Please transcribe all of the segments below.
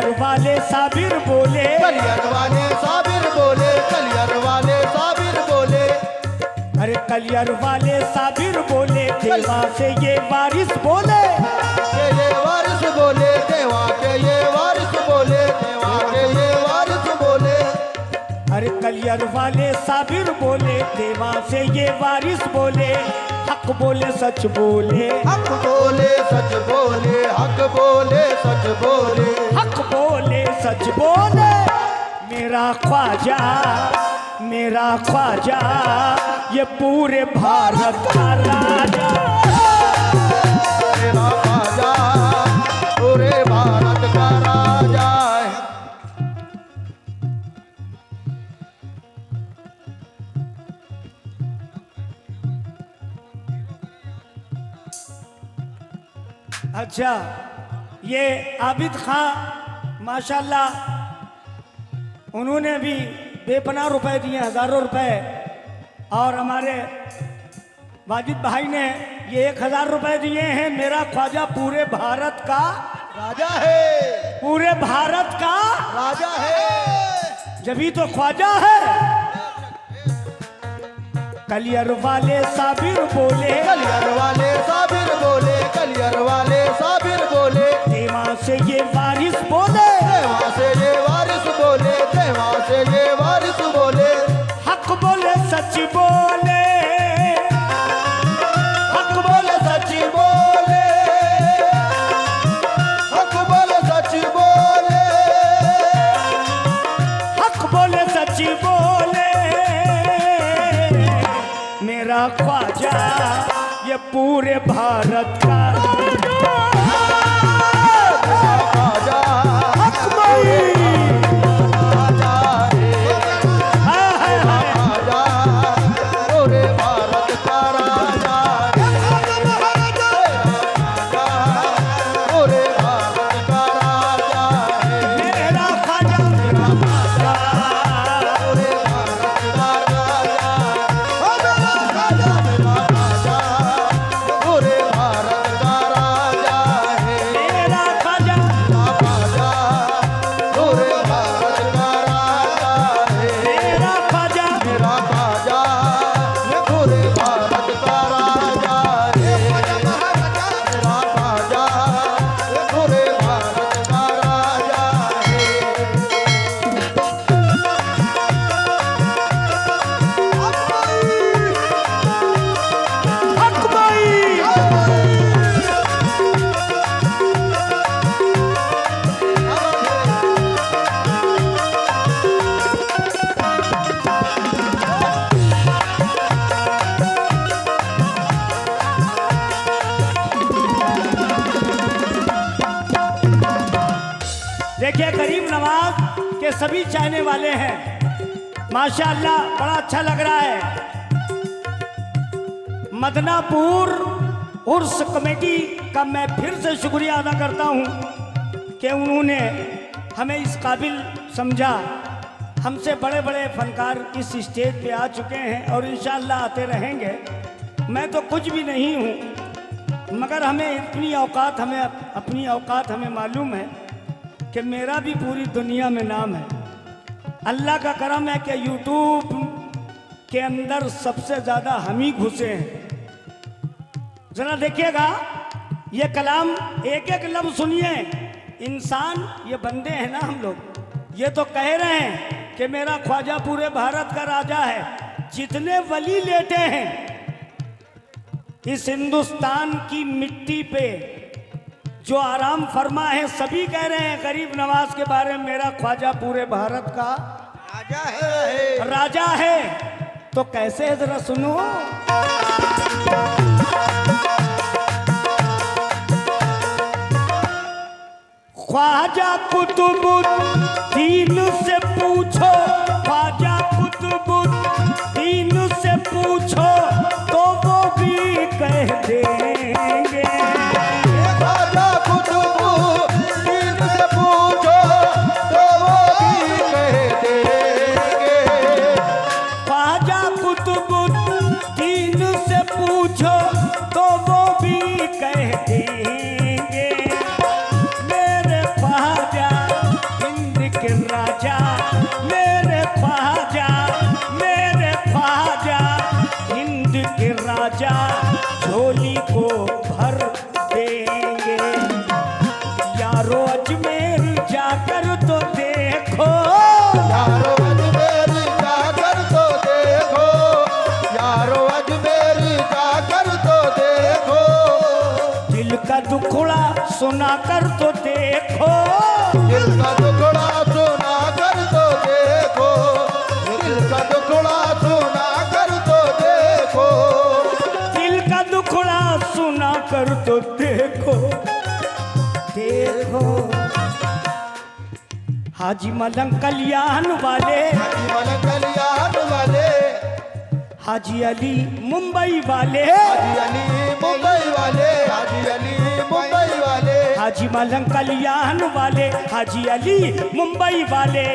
कलियर वाले साबिर बोले, कलियर वाले साबिर बोले, कलियर वाले साबिर बोले, अरे कलियर वाले साबिर बोले, देवा से ये वारिस बोले, ये वारिस बोले, देवा के ये वारिस बोले, देवा के ये वारिस बोले, अरे कलियर वाले साबिर बोले, देवा से ये वारिस बोले, हक बोले सच बोले, हक बोले सच बोले, हक बोले सच बोले, हक बोले सच बोले, मेरा ख्वाजा, मेरा ख्वाजा, ये पूरे भारत का राजा, मेरा ख्वाजा पूरे भारत का राजा है। अच्छा, ये आबिद खां माशाल्लाह, उन्होंने भी बेपनाह रुपए दिए, हजारों रुपए, और हमारे वाजिद भाई ने ये 1000 रुपए दिए हैं। मेरा ख्वाजा पूरे भारत का राजा है, पूरे भारत का राजा है, जभी तो ख्वाजा है। कलियर वाले साबिर बोले, कलियर वाले साबिर बोले, कलियर वाले साबिर बोले, देवा से ये वारिस बोले, देवा से ये वारिस बोले, देवा से ये वारिस बोले, हक बोले सच बोले, हक बोले सच बोले, हक बोले सच बोले, हक बोले सच बोले, मेरा ख्वाजा ये पूरे भारत का राजा हक भाई। राजा हाँ, हाँ, हाँ। राजा पूरे भारत का राजा राजा पूरे भारत का राजा है। मेरा ख्वाजा, मेरा ख्वाजा, पूरे भारत का राजा राजा पूरे भारत का राजा है। मेरा ख्वाजा, राजा पूरे भारत का राजा है। मेरा ख्वाजा, मेरा ख्वाजा ये पूरे भारत का राजा है। मेरा ख्वाजा ये पूरे भारत का राजा है। हक भाई। देखिए, गरीब नवाज के सभी चाहने वाले हैं, माशाअल्लाह बड़ा अच्छा लग रहा है। मदनापुर उर्स कमेटी का मैं फिर से शुक्रिया अदा करता हूं कि उन्होंने हमें इस काबिल समझा। हमसे बड़े बड़े फनकार इस स्टेज पे आ चुके हैं और इंशाअल्लाह आते रहेंगे। मैं तो कुछ भी नहीं हूं, मगर हमें अपनी औकात हमें मालूम है कि मेरा भी पूरी दुनिया में नाम है। अल्लाह का करम है कि यूट्यूब के अंदर सबसे ज़्यादा हम ही घुसे हैं। ज़रा देखिएगा, ये कलाम एक एक लफ्ज़ सुनिए। इंसान, ये बंदे हैं ना हम लोग, ये तो कह रहे हैं कि मेरा ख्वाजा पूरे भारत का राजा है। जितने वली लेटे हैं इस हिंदुस्तान की मिट्टी पे, जो आराम फरमा है, सभी कह रहे हैं गरीब नवाज के बारे में, मेरा ख्वाजा पूरे भारत का राजा है। राजा है। तो कैसे है, जरा सुनो। ख्वाजा कुतुबुद्दीन से पूछो, ख्वाजा कुतुबुद्दीन से पूछो, तो वो भी कह देंगे। ख्वाजा कुतुबुद्दीन से पूछो तो वो भी कह देंगे। ख्वाजा कुतुबुद्दीन से पूछो तो वो भी कह देंगे। मेरे ख्वाजा सुना कर तो देखो, दिल का टुकड़ा सुना कर तो देखो, दिल का टुकड़ा सुना कर तो देखो, दिल का दुखड़ा सुना कर तो देखो, देखो। हाजी मलंग कल्याण वाले, हाजी मलंग कल्याण वाले, हाजी अली मुंबई वाले, हाजी अली मुंबई वाले, हाजी अली मुंबई वाले, हाजी मलंग कल्याण वाले, हाजी अली मुंबई वाले,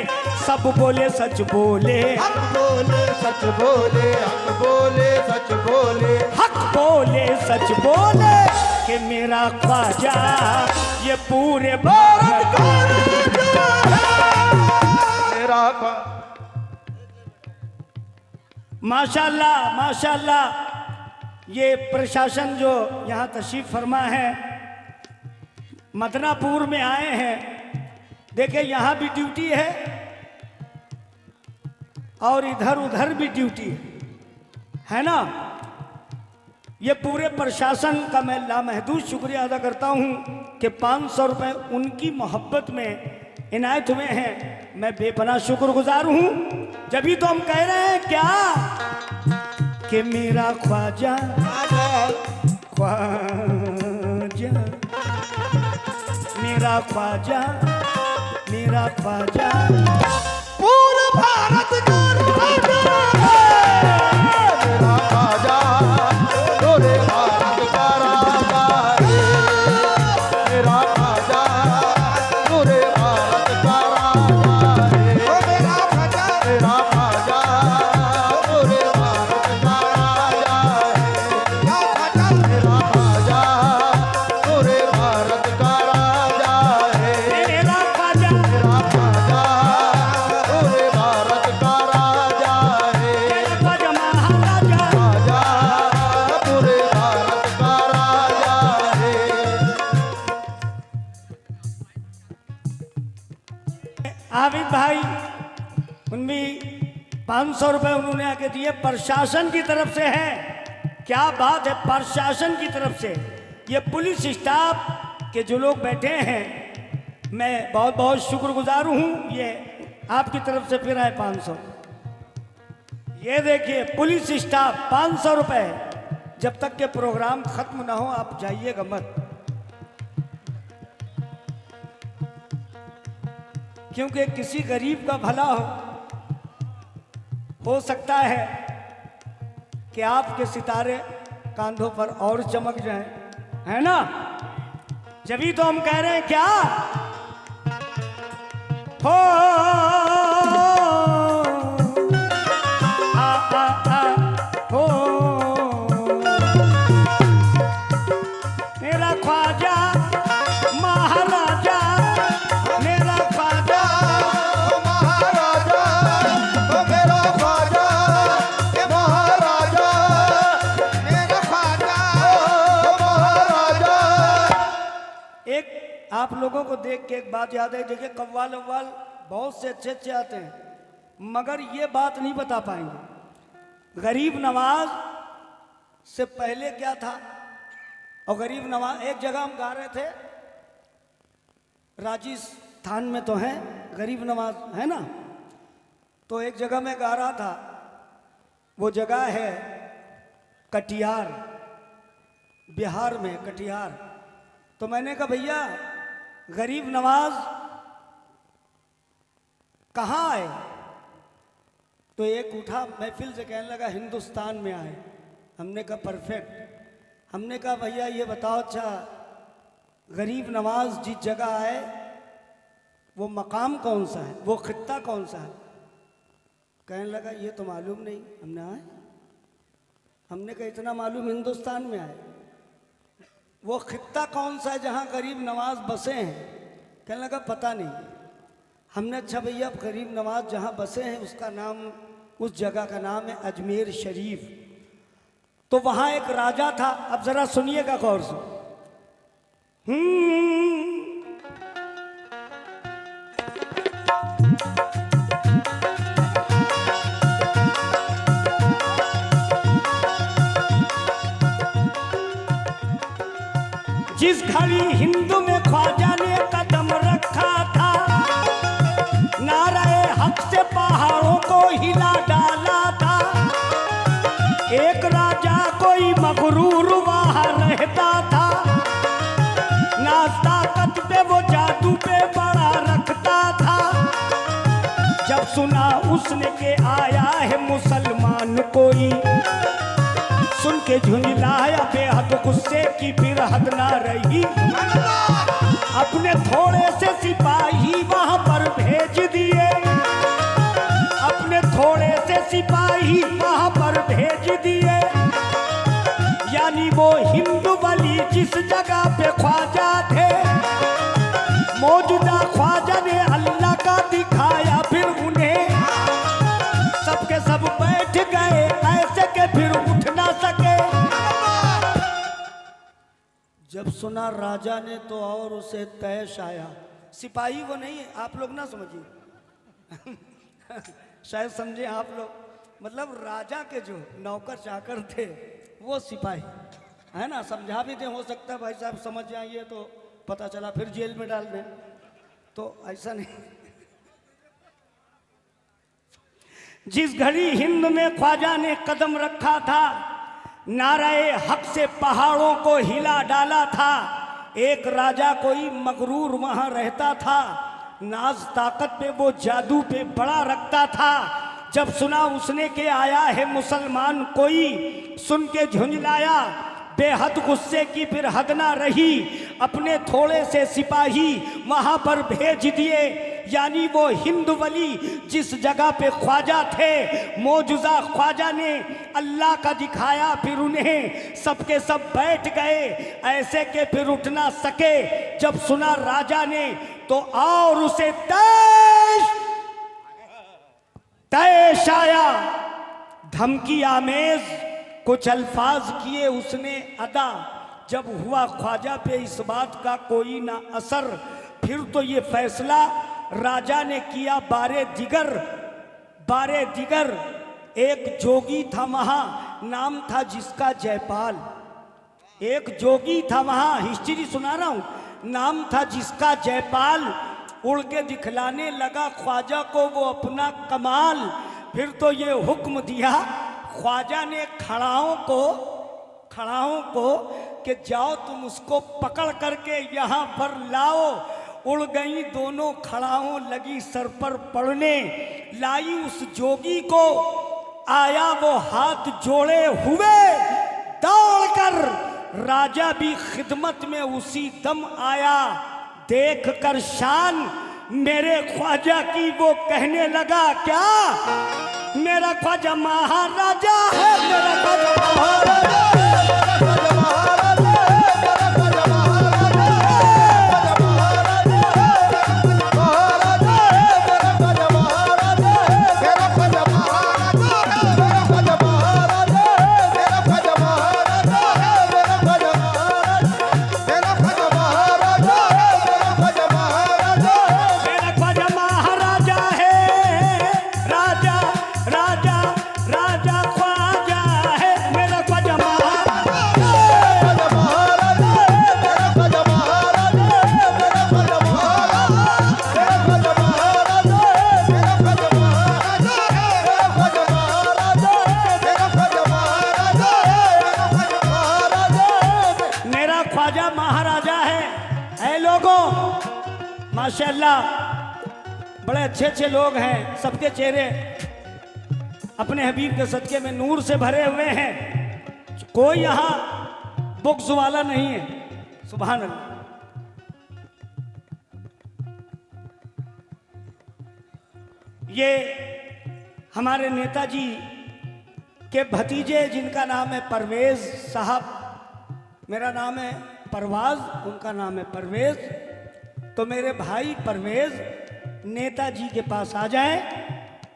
सब बोले सच बोले, हक बोले सच बोले, हक बोले सच बोले, हक बोले सच बोले कि मेरा ख्वाजा ये पूरे भारत का मेरा माशाल्लाह माशाल्लाह। ये प्रशासन जो यहाँ तशरीफ फरमा है, मदनापुर में आए हैं, देखिए यहाँ भी ड्यूटी है और इधर उधर भी ड्यूटी है ना। ये पूरे प्रशासन का मैं लामहदूद शुक्रिया अदा करता हूँ कि 500 रुपये उनकी मोहब्बत में इनायत हुए हैं। मैं बेपनाह शुक्रगुजार हूँ। जब ही तो हम कह रहे हैं क्या कि मेरा ख्वाजा ख्वाजा, मेरा ख्वाजा, मेरा ख्वाजा पूरे भारत का राजा, मेरा ख्वाजा पूरे भारत का राजा है, मेरा ख्वाजा पूरे भारत का राजा है, मेरा ख्वाजा, मेरा ख्वाजा पूरे भारत का राजा है, मेरा ख्वाजा पूरे भारत का राजा है, मेरा ख्वाजा, मेरा ख्वाजा पूरे भारत का राजा है, मेरा ख्वाजा महाराजा, राजा पूरे भारत का राजा है। आबिद भाई उनमें 500 रुपये उन्होंने आके दिए, प्रशासन की तरफ से है। क्या बात है, प्रशासन की तरफ से। ये पुलिस स्टाफ के जो लोग बैठे हैं, मैं बहुत बहुत शुक्रगुजार हूँ। ये आपकी तरफ से फिर आए 500। ये देखिए पुलिस स्टाफ 500 रुपये। जब तक के प्रोग्राम खत्म ना हो आप जाइएगा मत, क्योंकि किसी गरीब का भला हो सकता है कि आपके सितारे कांधों पर और चमक जाएं, है ना। जभी तो हम कह रहे हैं क्या हो हो मेरा ख्वाजा महाराजा, मेरा ख्वाजा महाराजा, ओ मेरा ख्वाजा महाराजा, मेरा ख्वाजा महाराजा। एक आप लोगों को देख के एक बात याद है। देखिए कव्वाल अव्वाल बहुत से अच्छे अच्छे आते हैं, मगर ये बात नहीं बता पाएंगे गरीब नवाज से पहले क्या था। और गरीब नवाज एक जगह हम गा रहे थे, राजस्थान में तो है गरीब नवाज, है ना। तो एक जगह मैं गा रहा था, वो जगह है कटिहार, बिहार में कटिहार। तो मैंने कहा भैया गरीब नवाज कहाँ आए। तो एक उठा महफिल से कहने लगा हिंदुस्तान में आए। हमने कहा परफेक्ट। हमने कहा भैया ये बताओ, अच्छा गरीब नवाज जिस जगह आए वो मकाम कौन सा है, वो खित्ता कौन सा है। कहने लगा ये तो मालूम नहीं। हमने आए, हमने कहा इतना मालूम हिंदुस्तान में आए, वो खित्ता कौन सा है जहाँ गरीब नवाज बसे हैं। कहने लगा पता नहीं। हमने अच्छा भैया गरीब नवाज जहाँ बसे हैं उसका नाम, उस जगह का नाम है अजमेर शरीफ। तो वहाँ एक राजा था। अब जरा सुनिएगा गौर से। जिस घड़ी हिंदू में ख्वाजा ने कदम रखा था, नारे हक से पहाड़ों को हिला डाला था। एक राजा कोई मगरूर वहाँ रहता था, नाज ताकत पे वो जादू पे बड़ा रखता था। जब सुना उसने के आया है मुसलमान कोई, सुन के झुंझलाया बेहद गुस्से की फिर हद ना रही। अपने थोड़े से सिपाही वहां पर भेज दिए, अपने थोड़े से सिपाही वहां पर भेज दिए। यानी वो हिंदू वली जिस जगह पे ख्वाजा थे, मौजूदा ख्वाजा ने अल्लाह का दिखाया फिर उन्हें। सबके सब बैठ गए ऐसे के फिर उठ ना सके। जब सुना राजा ने तो और उसे तैश आया। सिपाही वो नहीं है, आप लोग ना समझिए शायद समझे आप लोग, मतलब राजा के जो नौकर चाकर थे वो सिपाही है ना। समझा भी दे, हो सकता है भाई साहब समझ जाइए तो पता चला फिर जेल में डाल दें, तो ऐसा नहीं। जिस घड़ी हिंद में ख्वाजा ने कदम रखा था, नाराए हक से पहाड़ों को हिला डाला था। एक राजा कोई मगरूर वहां रहता था, नाज ताकत पे वो जादू पे बड़ा रखता था। जब सुना उसने के आया है मुसलमान कोई, सुन के झुंझलाया बेहद गुस्से की फिर हद ना रही। अपने थोड़े से सिपाही वहां पर भेज दिए। यानी वो हिंद वली जिस जगह पे ख्वाजा थे, मौजूदा ख्वाजा ने अल्लाह का दिखाया फिर उन्हें। सबके सब बैठ गए ऐसे के फिर उठ ना सके। जब सुना राजा ने तो और उसे तैश आया। धमकी आमेज कुछ अल्फाज किए उसने अदा। जब हुआ ख्वाजा पे इस बात का कोई ना असर, फिर तो ये फैसला राजा ने किया बारे दिगर। एक जोगी था वहां, नाम था जिसका जयपाल। एक जोगी था वहां, हिस्ट्री सुना रहा हूं, नाम था जिसका जयपाल। उड़ के दिखलाने लगा ख्वाजा को वो अपना कमाल। फिर तो ये हुक्म दिया ख्वाजा ने खड़ाओं को कि जाओ तुम उसको पकड़ करके यहाँ पर लाओ। उड़ गई दोनों खड़ाओं लगी सर पर पड़ने। लाई उस जोगी को, आया वो हाथ जोड़े हुए। दौड़कर राजा भी खिदमत में उसी दम आया। देख कर शान मेरे ख्वाजा की वो कहने लगा, क्या मेरा ख्वाजा महाराजा है, मेरा ख्वाजा महाराजा है। माशाल्लाह बड़े अच्छे लोग हैं। सबके चेहरे अपने हबीब के सदके में नूर से भरे हुए हैं। कोई यहाँ बुक्स वाला नहीं है। सुभान अल्लाह। ये हमारे नेताजी के भतीजे जिनका नाम है परवेज साहब, मेरा नाम है परवाज, उनका नाम है परवेज। तो मेरे भाई परवेज नेताजी के पास आ जाएं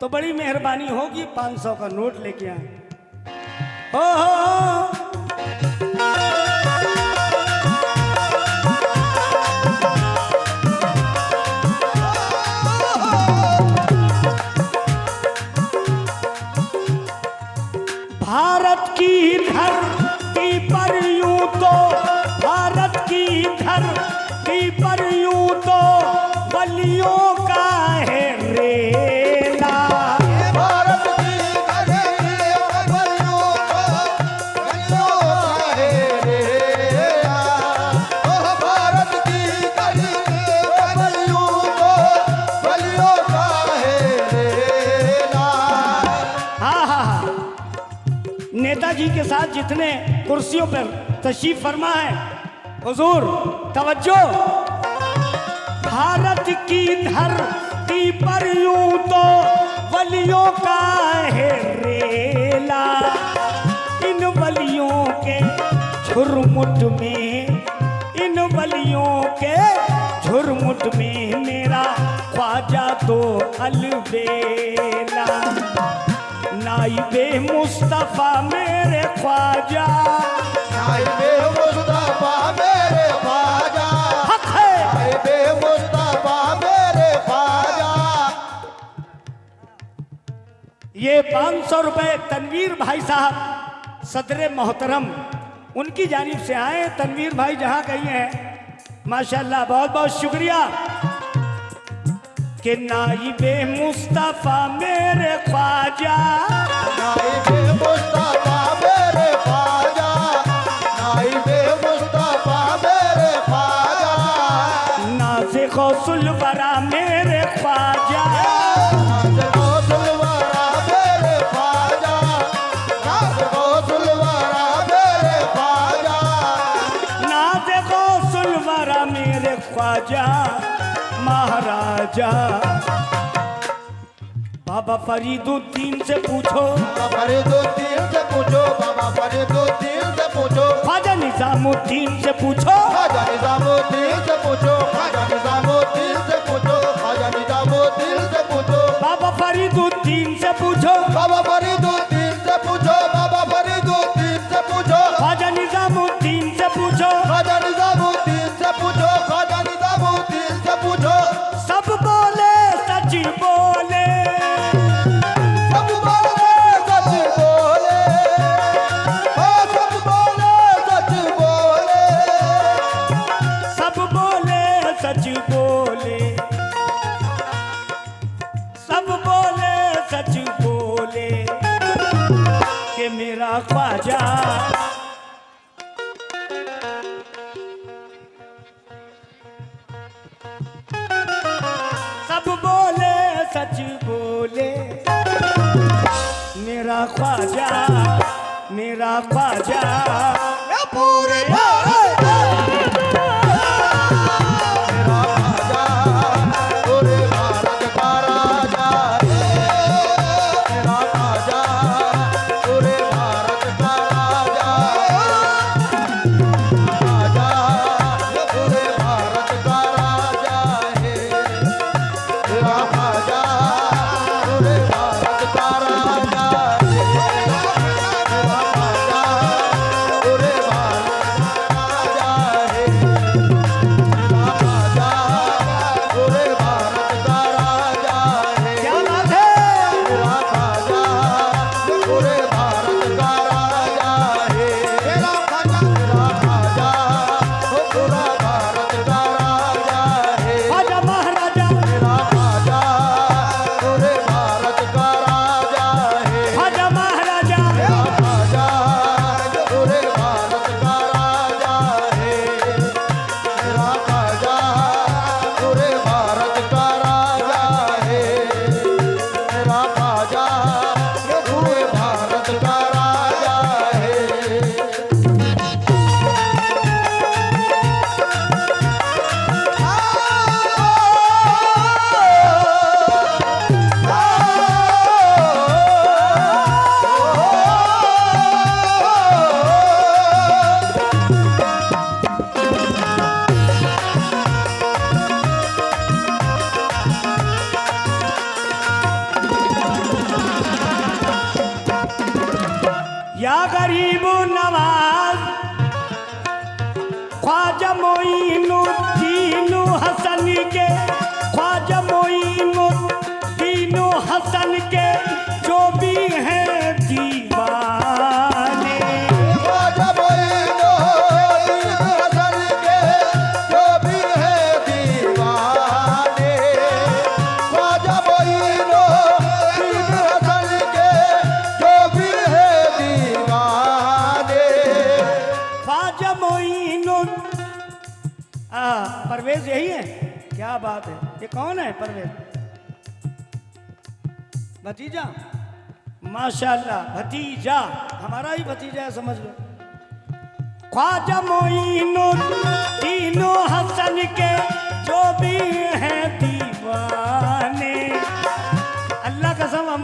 तो बड़ी मेहरबानी होगी। 500 का नोट लेके आए। हो भारत की धरती पर यूं तो, भारत की धरती पर नेताजी के साथ जितने कुर्सियों पर तशरीफ फरमा है, हुजूर तवज्जो। भारत की धरती पर यूं तो वलियों का है रेला, इन वलियों के झुरमुट में, इन वलियों के झुरमुट में मेरा ख्वाजा तो अलबेला। नाइबे मुस्तफा मेरे ख्वाजा, नाइबे मुस्तफा मेरे ख्वाजा, हक है नाइबे मुस्तफा मेरे ख्वाजा। ये 500 रुपए तनवीर भाई साहब सदर मोहतरम उनकी जानिब से आए। तनवीर भाई जहां कहीं हैं माशाल्लाह, बहुत बहुत शुक्रिया। कि नाइबे मुस्तफा मेरे ख्वाजा, नाइबे मुस्तफा मेरे ख्वाजा, नाइबे मुस्तफा मेरे ख्वाजा। नाज़े गौसुल वरा मेरे ख्वाजा, नाज़े गौसुल वरा मेरे ख्वाजा, नाज़े गौसुल वरा मेरे ख्वाजा। नाज़े गौसुल वरा मेरे ख्वाजा महाराजा। बाबा फरीदुद्दीन से पूछो, बाबा फरीदुद्दीन से पूछो, बाबा फरीदुद्दीन से पूछो, ख्वाजा निजामुद्दीन से पूछो, ख्वाजा निजामुद्दीन से पूछो, ख्वाजा निजामुद्दीन से पूछो, ख्वाजा निजामुद्दीन से पूछो, बाबा फरीदुद्दीन से पूछो, बाबा फरीदुद्दीन से पूछो, बाबा फरीदुद्दीन से पूछो, ख्वाजा निजामुद्दीन से पूछो, ख्वाजा निजामुद्दीन से पूछो, ख्वाजा निजामुद्दीन से पूछो। सब बोले सच बोले, सब बोले सच बोले, हाँ सब बोले सच बोले, सब बोले सच बोले, सब बोले सच बोले कि मेरा ख्वाजा सब बोले सच बोले, मेरा ख्वाजा मेरा ख्वाजा पूरे मेरा ख्वाजा पूरे भारत का राजा है, मेरा ख्वाजा पूरे भारत का राजा, ख्वाजा पूरे भारत का राजा है, मेरा ख्वाजा पूरे भारत का राजा है, मेरा ख्वाजा पूरे भारत का राजा है, मेरा ख्वाजा पूरे भारत का राजा है, क्या बात है। मेरा ख्वाजा पूरे भारत का राजा है, मेरा ख्वाजा पूरा भारत का राजा है, ख्वाजा महाराजा, मेरा ख्वाजा पूरे भारत का राजा है, ख्वाजा महाराजा, मेरा ख्वाजा पूरे भारत का राजा है, मेरा ख्वाजा पूरे भारत का राजा है, मेरा ख्वाजा पूरे भारत का राजा है। या गरीब नवाज ख्वाजा मोइनुद्दीन हसन के, ख्वाजा मोइनुद्दीन हसन के जो भी हैं दीवाने, ख्वाजा मोइनुद्दीन हसन के जो भी है दीवाने, ख्वाजा मोइनुद्दीन हसन के जो भी है दीवाने। ख्वाजा मोइनुद्दीन परवेज यही है, क्या बात है। ये कौन है परवेज? भतीजा माशाल्लाह, भतीजा, हमारा ही भतीजा है, समझ लो। ख्वाजा मोइनुद्दीन हसन के जो भी हैं दीवाने। अल्लाह कसम हम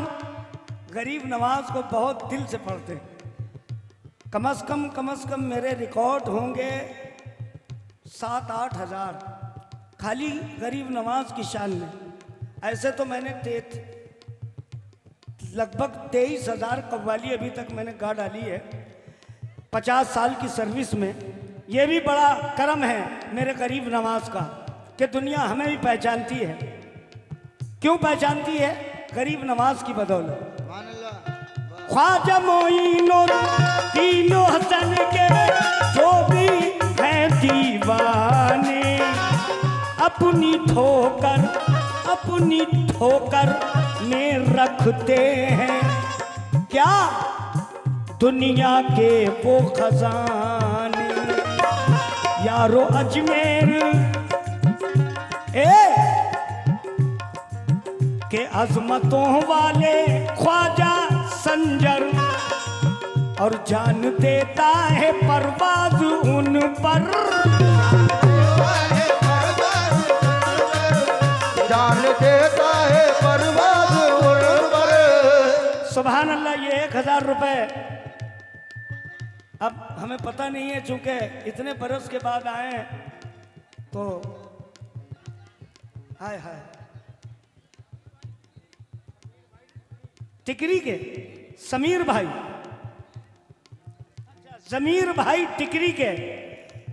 गरीब नवाज को बहुत दिल से पढ़ते हैं। कम से कम मेरे रिकॉर्ड होंगे 7-8 हज़ार खाली गरीब नवाज की शान में। ऐसे तो मैंने लगभग 23,000 कव्वाली अभी तक मैंने गा डाली है 50 साल की सर्विस में। ये भी बड़ा करम है मेरे गरीब नवाज का कि दुनिया हमें भी पहचानती है। क्यों पहचानती है? गरीब नवाज की बदौलत। ख्वाजा मोइनुद्दीन हसन के जो भी हैं दीवाने, अपनी ठोकर में रखते हैं क्या दुनिया के वो खजाने। यारो अजमेर के अजमतों वाले ख्वाजा संजर, और जान देता है परवाज उन पर। जान देता है परवाज उन पर। सुभान अल्लाह। ये 1,000 रुपए अब हमें पता नहीं है, चूंकि इतने बरस के बाद आए हैं तो हाय हाय। टिकरी के समीर भाई, जमीर भाई टिकरी के,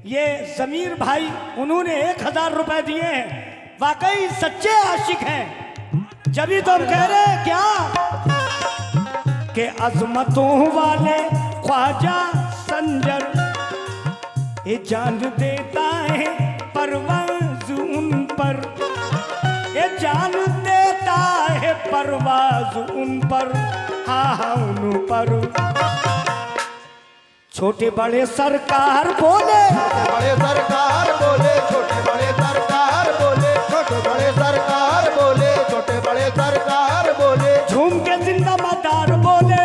ये जमीर भाई उन्होंने 1,000 रुपए दिए हैं। वाकई सच्चे आशिक हैं। जब तो हम कह रहे हैं क्या कि अजमतों वाले ख्वाजा संजर, ये जान देता है परवाज उन पर। ये जान देता है परवाज उन पर, हाँ उन पर। छोटे बड़े सरकार बोले, बड़े सरकार बोले, छोटे बड़े सरकार बोले, छोटे बड़े सरकार बोले, छोटे बड़े सरकार बोले। झूम के जिंदा मदार बोले,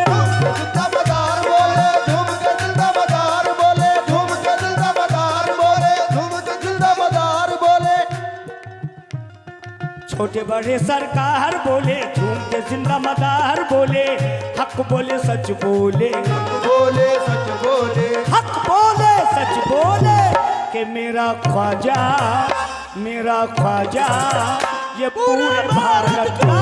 जिंदा मदार बोले, झूम के जिंदा मदार बोले, झूम के जिंदा मदार बोले, झूम के जिंदा मदार बोले। छोटे बड़े सरकार बोले, झूम के जिंदा मदार बोले। हक बोले सच बोले, बोले सच बोले, हक बोले सच बोले कि मेरा ख्वाजा ये पूरे भारत का